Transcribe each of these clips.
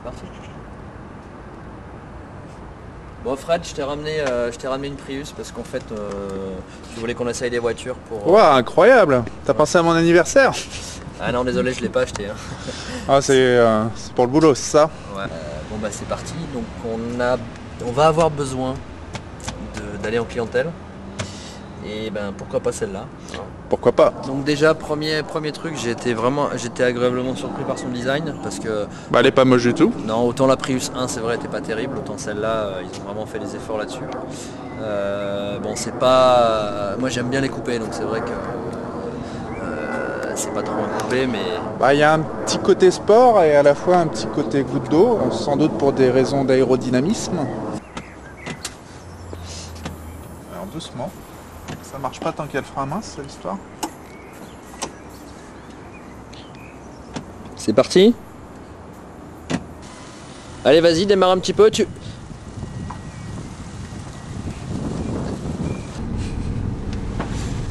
parti. Bon Fred, je t'ai ramené une Prius parce qu'en fait, je voulais qu'on essaye des voitures pour... Waouh, incroyable. T'as pensé à mon anniversaire? Ah non, désolé, je l'ai pas acheté. Hein. Ah, c'est pour le boulot, c'est ça? Ouais. Bon bah c'est parti. Donc on va avoir besoin d'aller en clientèle. Et ben pourquoi pas celle-là. Pourquoi pas? Donc déjà premier truc, j'étais agréablement surpris par son design parce que bah elle est pas moche du tout. Non, autant la Prius 1 c'est vrai était pas terrible, autant celle-là ils ont vraiment fait des efforts là-dessus. Bon c'est pas, moi j'aime bien les coupés donc c'est vrai que c'est pas trop un coupé mais bah il y a un petit côté sport et à la fois un petit côté goutte d'eau, sans doute pour des raisons d'aérodynamisme. Alors doucement. Ça marche pas tant qu'il y a le frein à main, c'est l'histoire. C'est parti. Allez vas-y, démarre un petit peu.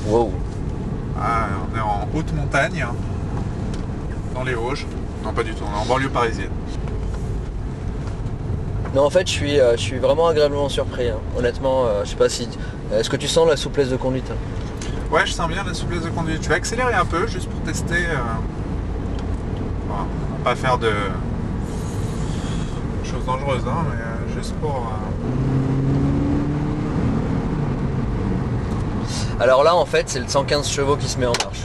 Wow. Ah, on est en haute montagne, dans les Vosges. Non pas du tout, on est en banlieue parisienne. Non en fait je suis vraiment agréablement surpris. Hein. Honnêtement, je sais pas si... Est-ce que tu sens la souplesse de conduite? Ouais, je sens bien la souplesse de conduite. Je vais accélérer un peu juste pour tester. Voilà, on va pas faire de choses dangereuses, hein, mais juste pour. Alors là en fait c'est le 115 chevaux qui se met en marche.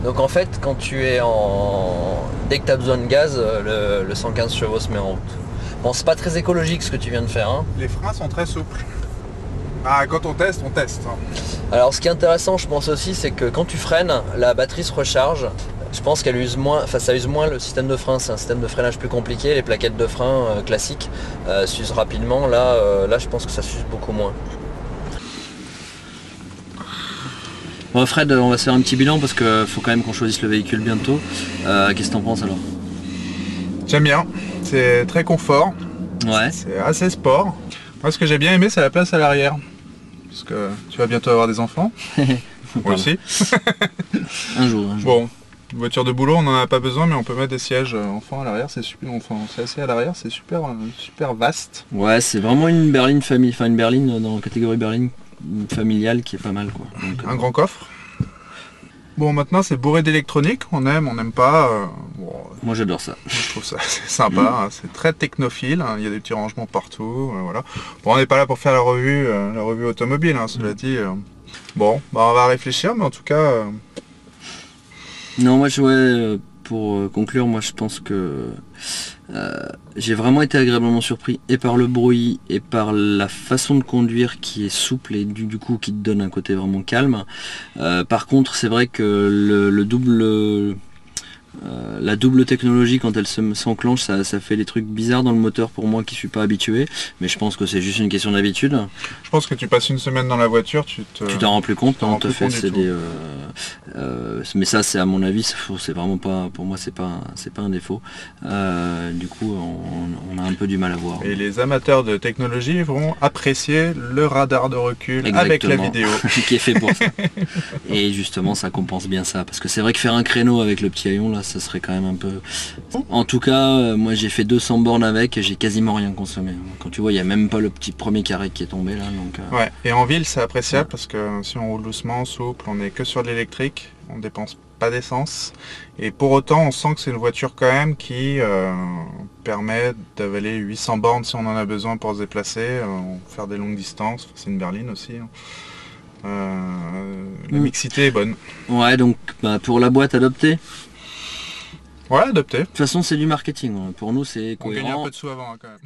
Donc en fait quand tu es dès que tu as besoin de gaz, le 115 chevaux se met en route. Bon c'est pas très écologique ce que tu viens de faire. Hein. Les freins sont très souples. Ah, quand on teste, on teste. Hein. Alors ce qui est intéressant je pense aussi c'est que quand tu freines, la batterie se recharge. Je pense qu'elle use moins, enfin ça use moins le système de frein, c'est un système de freinage plus compliqué, les plaquettes de frein classiques s'usent rapidement, là je pense que ça s'use beaucoup moins. Bon Fred, on va se faire un petit bilan parce qu'il faut quand même qu'on choisisse le véhicule bientôt. Qu'est-ce que t'en penses alors? J'aime bien, c'est très confort, ouais. C'est assez sport. Moi ce que j'ai bien aimé c'est la place à l'arrière. Parce que tu vas bientôt avoir des enfants. Moi aussi. un jour. Bon, voiture de boulot on n'en a pas besoin mais on peut mettre des sièges enfants à l'arrière, c'est super, enfin c'est assez à l'arrière, c'est super vaste. Ouais, c'est vraiment une berline famille, enfin une berline dans la catégorie berline familiale qui est pas mal quoi. Donc, un grand coffre. Bon maintenant c'est bourré d'électronique, on n'aime pas. Bon, moi j'adore ça. Je trouve ça c'est sympa, hein, c'est très technophile, hein, il y a des petits rangements partout, voilà. Bon on n'est pas là pour faire la revue automobile, hein, cela dit. Bon, bah on va réfléchir, mais en tout cas... Non, moi pour conclure, moi je pense que j'ai vraiment été agréablement surpris et par le bruit et par la façon de conduire qui est souple et du coup qui te donne un côté vraiment calme. Par contre c'est vrai que la double technologie quand elle s'enclenche ça fait des trucs bizarres dans le moteur pour moi qui suis pas habitué, mais je pense que c'est juste une question d'habitude. Je pense que tu passes une semaine dans la voiture, tu t'en rends plus compte, on te fait mais ça c'est à mon avis c'est vraiment pas, pour moi c'est pas un défaut. Du coup on a un peu du mal à voir. Et les amateurs de technologie vont apprécier le radar de recul. Exactement. Avec la vidéo qui est fait pour ça. Et justement ça compense bien ça, parce que c'est vrai que faire un créneau avec le petit haillon là ça serait quand même un peu... En tout cas moi j'ai fait 200 bornes avec et j'ai quasiment rien consommé. Quand tu vois il n'y a même pas le petit premier carré qui est tombé là donc, ouais, et en ville c'est appréciable parce que si on roule doucement, souple, on est que sur de l'électrique, on dépense pas d'essence et pour autant on sent que c'est une voiture quand même qui permet d'avaler 800 bornes si on en a besoin pour se déplacer, faire des longues distances, c'est une berline aussi. Hein. La mixité est bonne. Ouais, donc pour la boîte adoptée. Ouais, adopté. De toute façon c'est du marketing, pour nous c'est cohérent. On gagne un peu de sous avant hein, quand même.